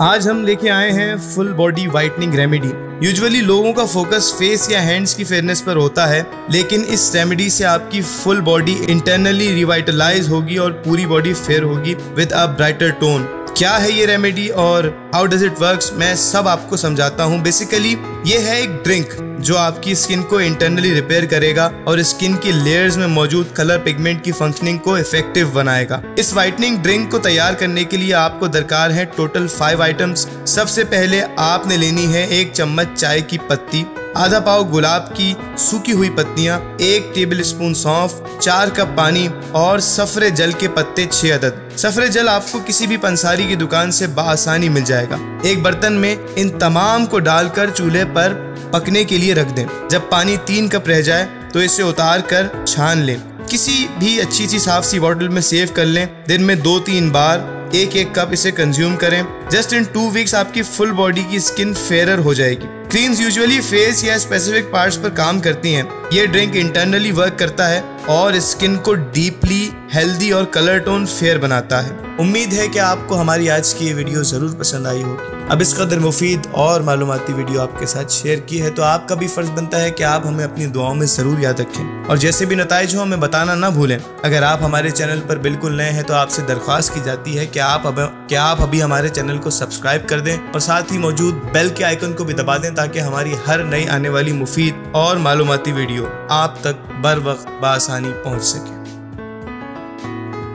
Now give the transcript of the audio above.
आज हम लेके आए हैं full body whitening remedy. Usually लोगों का फोकस फेस या हैंड्स की फेयरनेस पर होता है, लेकिन इस रेमेडी से आपकी फुल बॉडी इंटरनली रिवाइटलाइज होगी और पूरी बॉडी फेयर होगी विद अ ब्राइटर टोन। क्या है ये रेमेडी और हाउ डज इट वर्क्स, मैं सब आपको समझाता हूँ। बेसिकली ये है एक ड्रिंक जो आपकी स्किन को इंटरनली रिपेयर करेगा और स्किन की लेयर्स में मौजूद कलर पिगमेंट की फंक्शनिंग को इफेक्टिव बनाएगा। इस वाइटनिंग ड्रिंक को तैयार करने के लिए आपको दरकार है टोटल 5 आइटम्स। सबसे पहले आपने लेनी है 1 चम्मच चाय की पत्ती, आधा पाव गुलाब की सूखी हुई पत्तियां, 1 टेबल स्पून सौंफ, 4 कप पानी और सफरे जल के पत्ते 6 अदद। सफरे जल आपको किसी भी पंसारी की दुकान से बाआसानी मिल जाएगा। एक बर्तन में इन तमाम को डालकर चूल्हे पर पकने के लिए रख दें। जब पानी 3 कप रह जाए तो इसे उतार कर छान लें। किसी भी अच्छी सी साफ सी बॉटल में सेव कर लें। दिन में 2-3 बार 1-1 कप इसे कंज्यूम करें। जस्ट इन 2 वीक्स आपकी फुल बॉडी की स्किन फेयरर हो जाएगी। क्रीम्स यूजुअली फेस या स्पेसिफिक पार्ट्स पर काम करती हैं। ये ड्रिंक इंटरनली वर्क करता है और स्किन को डीपली हेल्दी और कलर टोन फेयर बनाता है। उम्मीद है कि आपको हमारी आज की ये वीडियो जरूर पसंद आई होगी। अब इस कदर मुफीद और मालूमाती वीडियो आपके साथ शेयर की है तो आपका भी फर्ज बनता है कि आप हमें अपनी दुआओं में जरूर याद रखें और जैसे भी नताइज हो हमें बताना ना भूलें। अगर आप हमारे चैनल पर बिल्कुल नए हैं तो आपसे दरख्वास्त की जाती है कि आप अभी हमारे चैनल को सब्सक्राइब कर दें और साथ ही मौजूद बेल के आइकन को भी दबा दें ताकि हमारी हर नई आने वाली मुफीद और मालूमाती वीडियो आप तक बर वक्त बआसानी पहुँच सके।